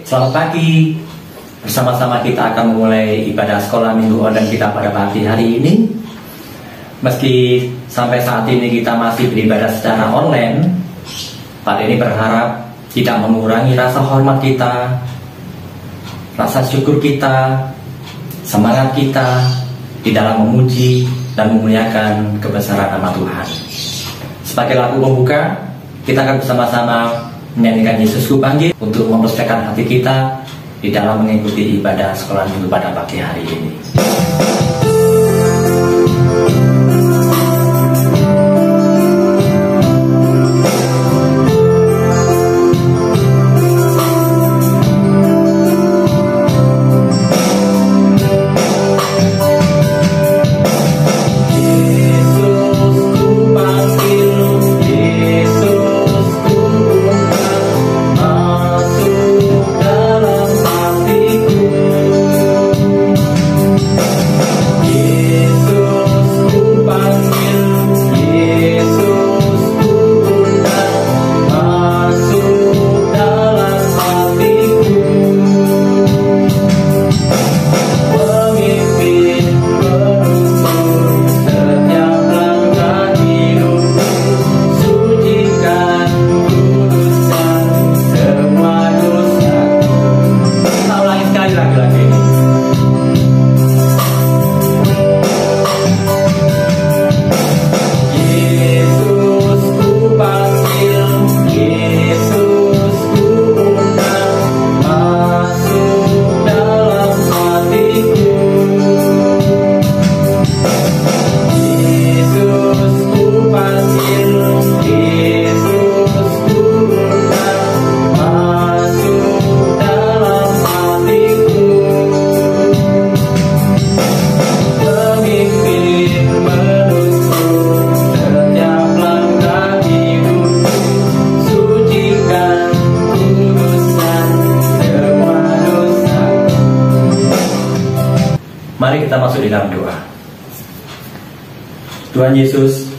Selamat pagi. Bersama-sama kita akan memulai ibadah sekolah minggu online kita pada pagi hari ini. Meski sampai saat ini kita masih beribadah secara online, Pak ini berharap tidak mengurangi rasa hormat kita, rasa syukur kita, semangat kita di dalam memuji dan memuliakan kebesaran nama Tuhan. Sebagai lagu pembuka, kita akan bersama-sama menyanyikan Yesus Ku Panggil untuk mempersiapkan hati kita di dalam mengikuti ibadah sekolah minggu pada pagi hari ini. Mari kita masuk di dalam doa. Tuhan Yesus,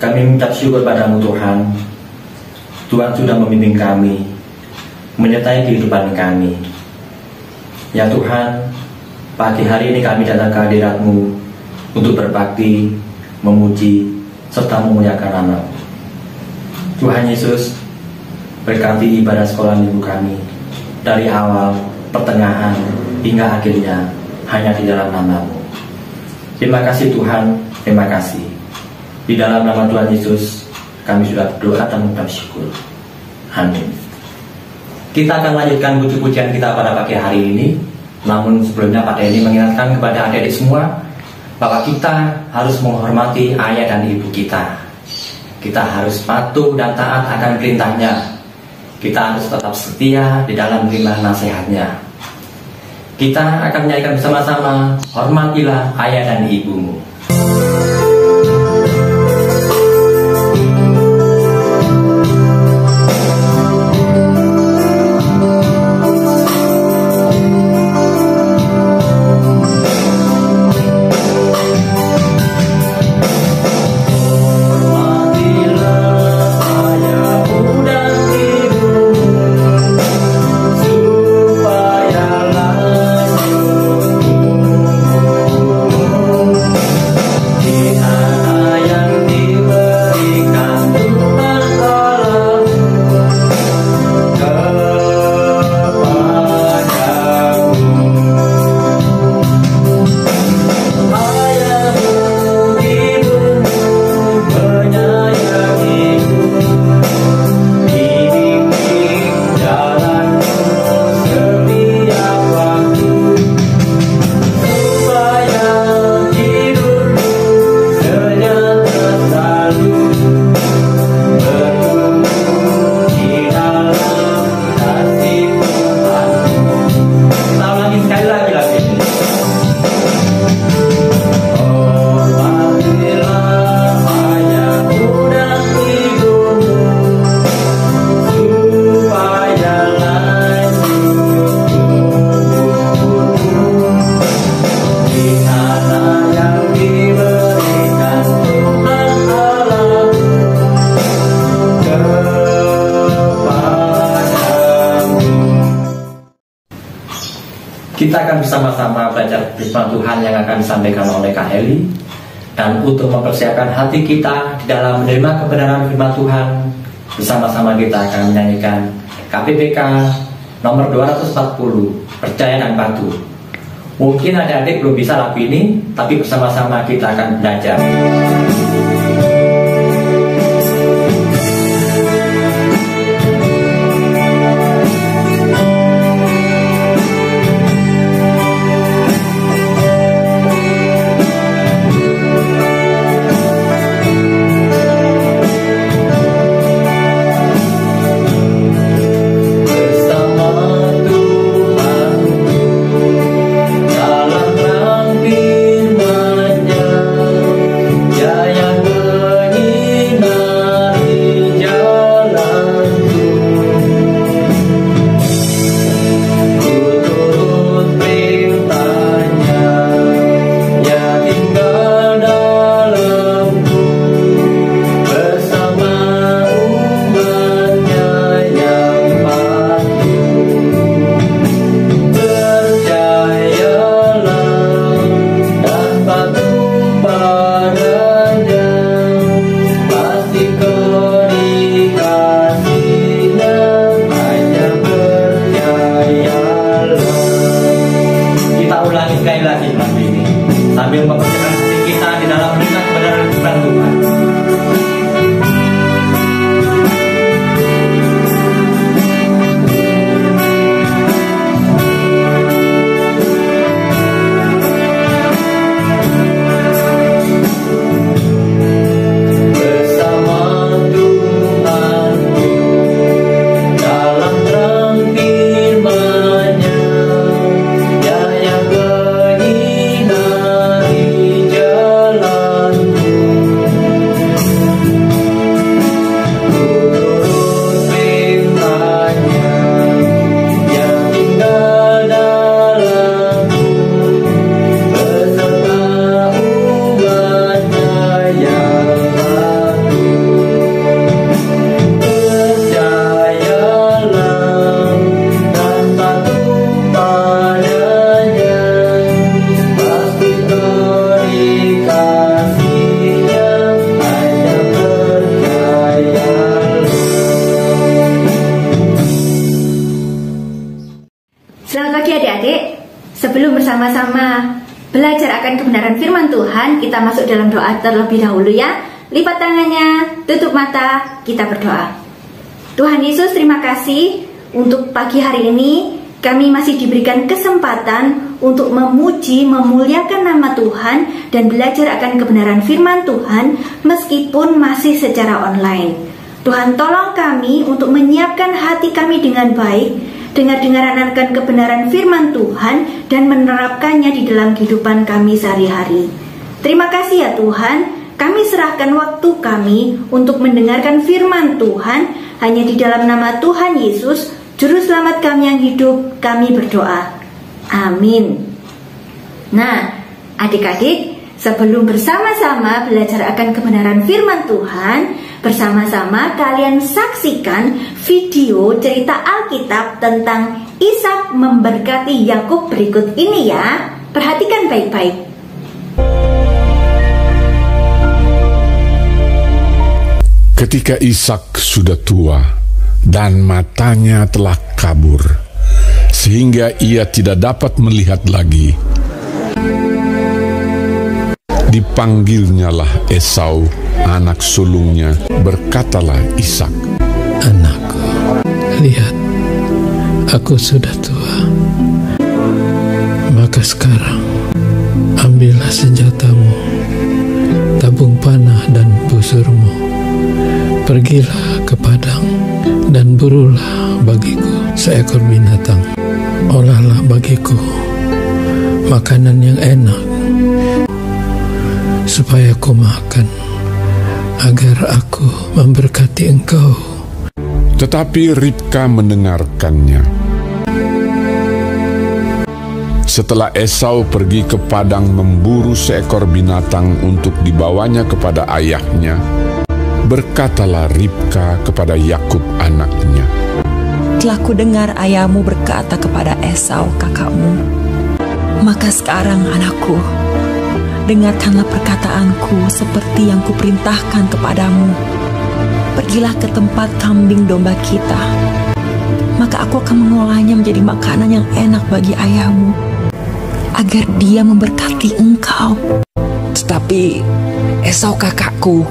kami mengucap syukur padamu Tuhan. Tuhan sudah membimbing kami, menyertai kehidupan kami. Ya Tuhan, pagi hari ini kami datang ke hadirat-Mu untuk berbakti, memuji, serta memuliakan nama-Mu. Tuhan Yesus, berkati ibadah sekolah minggu kami dari awal, pertengahan, hingga akhirnya hanya di dalam nama-Mu. Terima kasih Tuhan, terima kasih. Di dalam nama Tuhan Yesus, kami sudah berdoa dan mengucap syukur. Amin. Kita akan lanjutkan puji-pujian kita pada pagi hari ini. Namun sebelumnya Pak Denny mengingatkan kepada adik-adik semua bahwa kita harus menghormati ayah dan ibu kita. Kita harus patuh dan taat akan perintahnya. Kita harus tetap setia di dalam menerima nasihatnya. Kita akan menyanyikan bersama-sama, hormatilah ayah dan ibumu. Yeah. kita akan bersama-sama belajar firman Tuhan yang akan disampaikan oleh Kak Heli. Dan untuk mempersiapkan hati kita di dalam menerima kebenaran firman Tuhan, bersama-sama kita akan menyanyikan KPPK nomor 240, Percaya dan Patuh. Mungkin adik-adik belum bisa lagu ini, tapi bersama-sama kita akan belajar. Sambil mempersiapkan hati kita di dalam menerima kebenaran firman Tuhan. Selamat pagi adik-adik. Sebelum bersama-sama belajar akan kebenaran firman Tuhan, kita masuk dalam doa terlebih dahulu ya. Lipat tangannya, tutup mata, kita berdoa. Tuhan Yesus, terima kasih untuk pagi hari ini. Kami masih diberikan kesempatan untuk memuji, memuliakan nama Tuhan dan belajar akan kebenaran firman Tuhan meskipun masih secara online. Tuhan, tolong kami untuk menyiapkan hati kami dengan baik, dengar-dengaran akan kebenaran firman Tuhan dan menerapkannya di dalam kehidupan kami sehari-hari. Terima kasih ya Tuhan, kami serahkan waktu kami untuk mendengarkan firman Tuhan hanya di dalam nama Tuhan Yesus, Juru Selamat kami yang hidup, kami berdoa. Amin. Nah, adik-adik, sebelum bersama-sama belajar akan kebenaran firman Tuhan, bersama-sama kalian saksikan video cerita Alkitab tentang Ishak memberkati Yakub berikut ini ya. Perhatikan baik-baik. Ketika Ishak sudah tua dan matanya telah kabur, sehingga ia tidak dapat melihat lagi, dipanggilnyalah Esau, anak sulungnya, berkatalah Ishak, "Anakku, lihat, aku sudah tua. Maka sekarang, ambillah senjatamu, tabung panah dan busurmu. Pergilah ke padang dan burulah bagiku seekor binatang. Olahlah bagiku makanan yang enak, supaya aku makan, agar aku memberkati engkau." Tetapi Ribka mendengarkannya. Setelah Esau pergi ke padang memburu seekor binatang untuk dibawanya kepada ayahnya, berkatalah Ribka kepada Yakub anaknya, "Telah kudengar ayahmu berkata kepada Esau kakakmu, Maka sekarang anakku, dengarkanlah perkataanku seperti yang kuperintahkan kepadamu. Pergilah ke tempat kambing domba kita, maka aku akan mengolahnya menjadi makanan yang enak bagi ayahmu, agar dia memberkati engkau. Tetapi Esau kakakku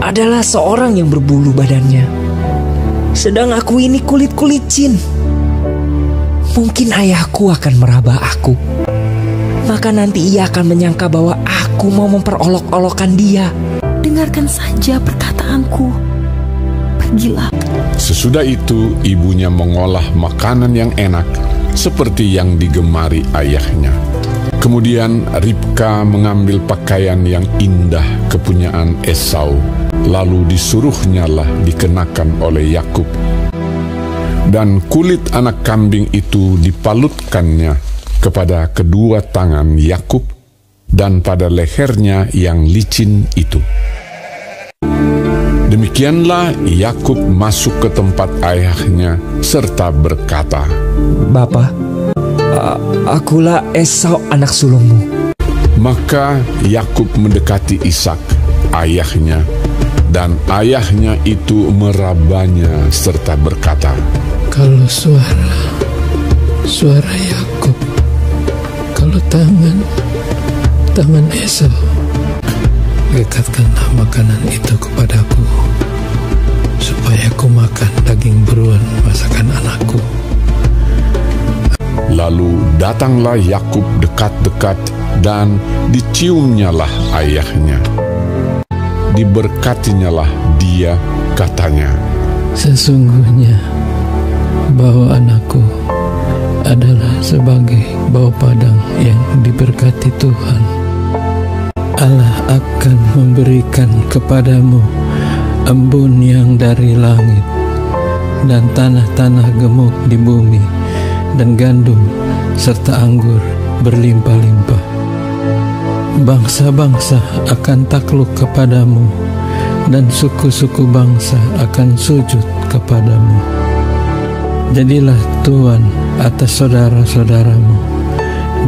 adalah seorang yang berbulu badannya, sedang aku ini kulit licin. Mungkin ayahku akan meraba aku, maka nanti ia akan menyangka bahwa aku mau memperolok-olokkan dia. Dengarkan saja perkataanku. Pergilah. Sesudah itu ibunya mengolah makanan yang enak seperti yang digemari ayahnya. Kemudian Ribka mengambil pakaian yang indah kepunyaan Esau, lalu disuruhnyalah dikenakan oleh Yakub. Dan kulit anak kambing itu dipalutkannya kepada kedua tangan Yakub dan pada lehernya yang licin itu. Demikianlah Yakub masuk ke tempat ayahnya serta berkata, "Bapa, akulah Esau anak sulungmu." Maka Yakub mendekati Ishak ayahnya, dan ayahnya itu merabanya serta berkata, Kalau suara Yakub, kalau tangan Esau, dekatkanlah makanan itu kepadaku, supaya aku makan daging buruan masakan anakku. Lalu datanglah Yakub dekat-dekat dan diciumnyalah ayahnya. Diberkatinyalah dia, katanya, Sesungguhnya bau anakku adalah sebagai bau padang yang diberkati Tuhan. Allah akan memberikan kepadamu embun yang dari langit, dan tanah-tanah gemuk di bumi, dan gandum serta anggur berlimpah-limpah. Bangsa-bangsa akan takluk kepadamu, dan suku-suku bangsa akan sujud kepadamu. Jadilah tuan atas saudara-saudaramu,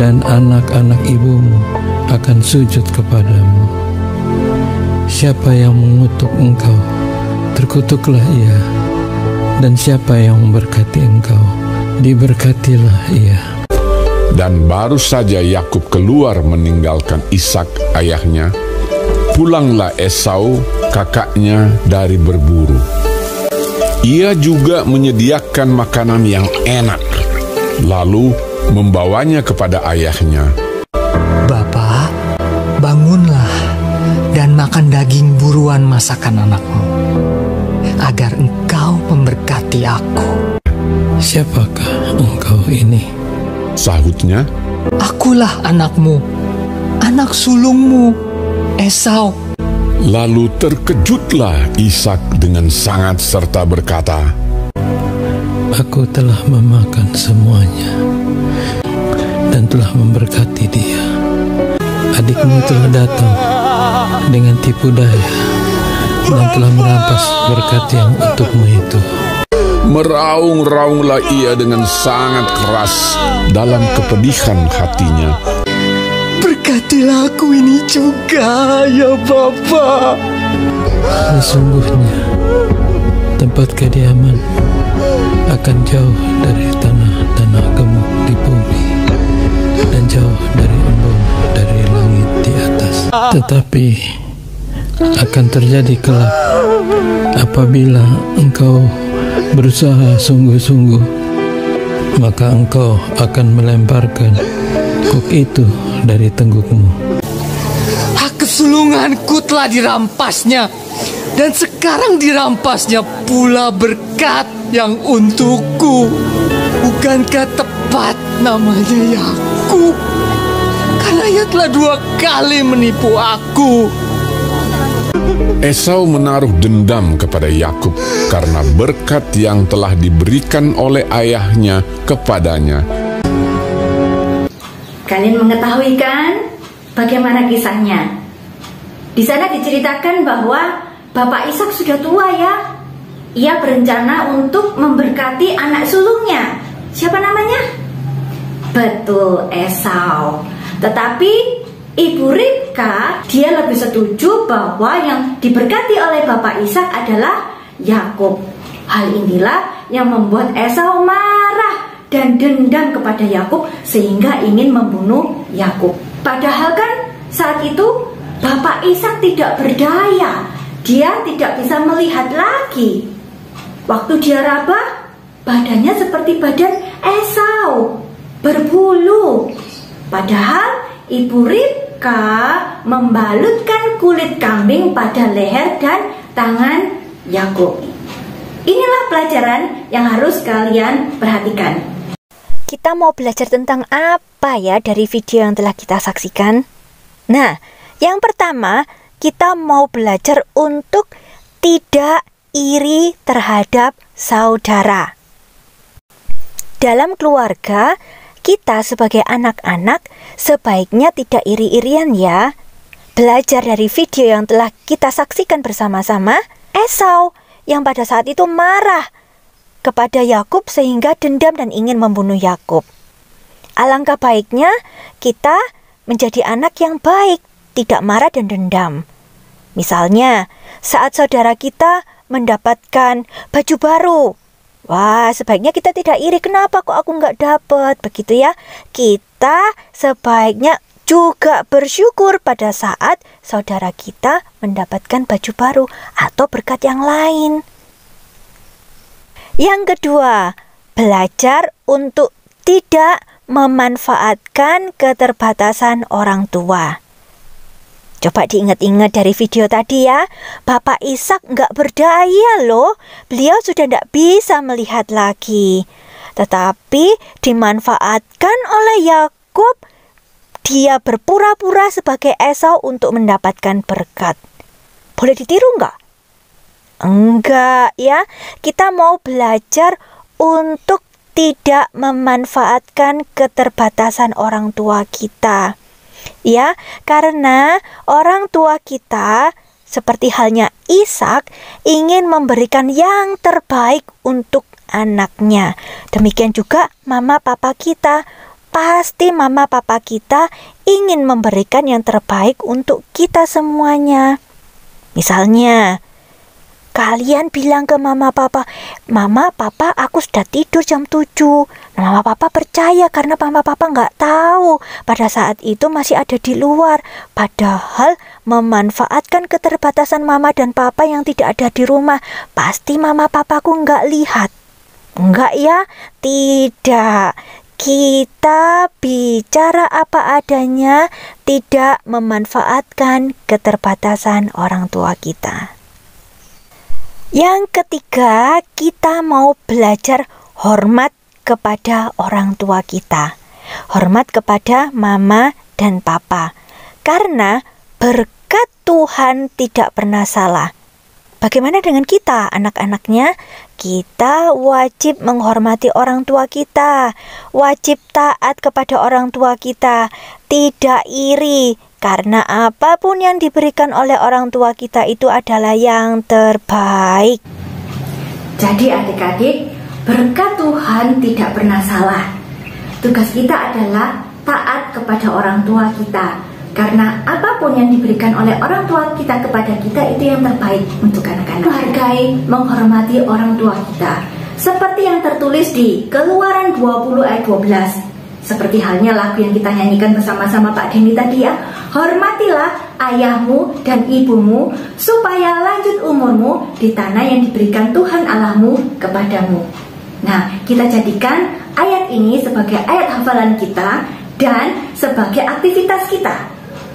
dan anak-anak ibumu akan sujud kepadamu. Siapa yang mengutuk engkau, terkutuklah ia, dan siapa yang memberkati engkau, diberkatilah ia. Dan baru saja Yakub keluar meninggalkan Ishak ayahnya, pulanglah Esau kakaknya dari berburu. Ia juga menyediakan makanan yang enak, lalu membawanya kepada ayahnya. "Bapa, bangunlah dan makan daging buruan masakan anakmu, agar engkau memberkati aku." Siapakah engkau ini? Sahutnya, "Akulah anakmu, anak sulungmu, Esau." lalu terkejutlah Ishak dengan sangat serta berkata, Aku telah memakan semuanya dan telah memberkati dia. Adikmu telah datang dengan tipu daya dan telah merampas berkat yang untukmu itu. Meraung-raunglah ia dengan sangat keras dalam kepedihan hatinya. "Berkatilah aku ini juga, ya Bapa." Sesungguhnya tempat kediaman akan jauh dari tanah-tanah gemuk di bumi, dan jauh dari embun dari langit di atas. Tetapi akan terjadi kelak apabila engkau berusaha sungguh-sungguh, maka engkau akan melemparkan kuk itu dari tenggukmu. Hak kesulunganku telah dirampasnya, dan sekarang dirampasnya pula berkat yang untukku. Bukankah tepat namanya Yakub? Karena ia telah 2 kali menipu aku. Esau menaruh dendam kepada Yakub karena berkat yang telah diberikan oleh ayahnya kepadanya. Kalian mengetahui kan bagaimana kisahnya? Di sana diceritakan bahwa Bapak Ishak sudah tua ya. Ia berencana untuk memberkati anak sulungnya. Siapa namanya? Betul, Esau. Tetapi Ibu Ribka, dia lebih setuju bahwa yang diberkati oleh Bapak Ishak adalah Yakub. Hal inilah yang membuat Esau marah dan dendam kepada Yakub sehingga ingin membunuh Yakub. Padahal kan saat itu Bapak Ishak tidak berdaya. Dia tidak bisa melihat lagi. Waktu dia raba, badannya seperti badan Esau, berbulu. Padahal Ibu Ribka membalutkan kulit kambing pada leher dan tangan Yakub. Inilah pelajaran yang harus kalian perhatikan. Kita mau belajar tentang apa ya dari video yang telah kita saksikan? Nah, yang pertama, kita mau belajar untuk tidak iri terhadap saudara. Dalam keluarga, kita sebagai anak-anak sebaiknya tidak iri-irian ya. Belajar dari video yang telah kita saksikan bersama-sama, Esau yang pada saat itu marah kepada Yakub sehingga dendam dan ingin membunuh Yakub. Alangkah baiknya kita menjadi anak yang baik, tidak marah dan dendam. Misalnya, saat saudara kita mendapatkan baju baru, wah, sebaiknya kita tidak iri, kenapa kok aku nggak dapat, begitu ya. Kita sebaiknya juga bersyukur pada saat saudara kita mendapatkan baju baru atau berkat yang lain. Yang kedua, belajar untuk tidak memanfaatkan keterbatasan orang tua. Coba diingat-ingat dari video tadi ya, Bapak Ishak nggak berdaya loh, beliau sudah nggak bisa melihat lagi. Tetapi dimanfaatkan oleh Yakub, dia berpura-pura sebagai Esau untuk mendapatkan berkat. Boleh ditiru nggak? Enggak ya, kita mau belajar untuk tidak memanfaatkan keterbatasan orang tua kita. Ya, karena orang tua kita seperti halnya Ishak ingin memberikan yang terbaik untuk anaknya. Demikian juga mama papa kita. Pasti mama papa kita ingin memberikan yang terbaik untuk kita semuanya. Misalnya, kalian bilang ke mama papa, "Mama, papa, aku sudah tidur jam 7. Nah, mama papa percaya karena mama papa nggak tahu pada saat itu masih ada di luar. Padahal memanfaatkan keterbatasan mama dan papa yang tidak ada di rumah, pasti mama papaku nggak lihat. Enggak ya? Tidak. Kita bicara apa adanya, tidak memanfaatkan keterbatasan orang tua kita. Yang ketiga, kita mau belajar hormat kepada orang tua kita. Hormat kepada mama dan papa. Karena berkat Tuhan tidak pernah salah. Bagaimana dengan kita, anak-anaknya? Kita wajib menghormati orang tua kita, wajib taat kepada orang tua kita, tidak iri, karena apapun yang diberikan oleh orang tua kita itu adalah yang terbaik. Jadi adik-adik, berkat Tuhan tidak pernah salah. Tugas kita adalah taat kepada orang tua kita. Karena apapun yang diberikan oleh orang tua kita kepada kita itu yang terbaik untuk anak-anak. Menghargai, menghormati orang tua kita. Seperti yang tertulis di Keluaran 20 ayat 12. Seperti halnya lagu yang kita nyanyikan bersama-sama Pak Denny tadi ya. Hormatilah ayahmu dan ibumu supaya lanjut umurmu di tanah yang diberikan Tuhan Allahmu kepadamu. Nah, kita jadikan ayat ini sebagai ayat hafalan kita dan sebagai aktivitas kita.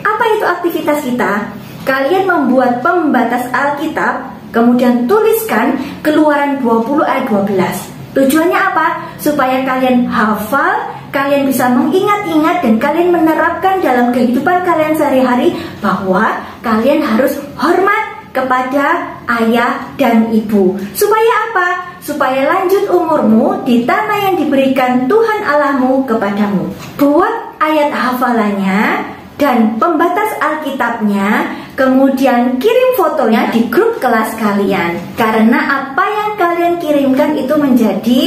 Apa itu aktivitas kita? Kalian membuat pembatas Alkitab, kemudian tuliskan Keluaran 20 ayat 12. Tujuannya apa? Supaya kalian hafal, kalian bisa mengingat-ingat dan kalian menerapkan dalam kehidupan kalian sehari-hari bahwa kalian harus hormat kepada ayah dan ibu. Supaya apa? Supaya lanjut umurmu di tanah yang diberikan Tuhan Allahmu kepadamu. Buat ayat hafalannya dan pembatas Alkitabnya, kemudian kirim fotonya di grup kelas kalian. Karena apa yang kalian kirimkan itu menjadi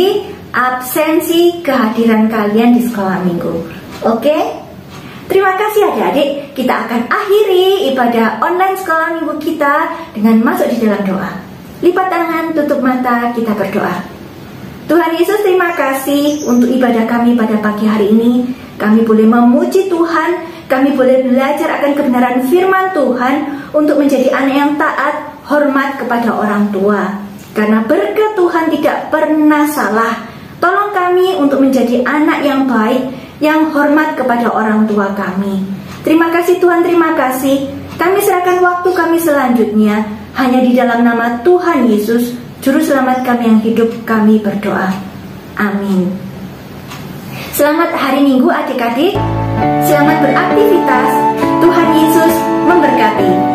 absensi kehadiran kalian di sekolah minggu. Oke? Terima kasih adik-adik. Kita akan akhiri ibadah online sekolah minggu kita dengan masuk di dalam doa. Lipat tangan, tutup mata, kita berdoa. Tuhan Yesus, terima kasih untuk ibadah kami pada pagi hari ini. Kami boleh memuji Tuhan, kami boleh belajar akan kebenaran firman Tuhan untuk menjadi anak yang taat, hormat kepada orang tua. Karena berkat Tuhan tidak pernah salah. Tolong kami untuk menjadi anak yang baik, yang hormat kepada orang tua kami. Terima kasih Tuhan, terima kasih. Kami serahkan waktu kami selanjutnya hanya di dalam nama Tuhan Yesus, Juru Selamat kami yang hidup, kami berdoa. Amin. Selamat hari Minggu adik-adik. Selamat beraktivitas. Tuhan Yesus memberkati.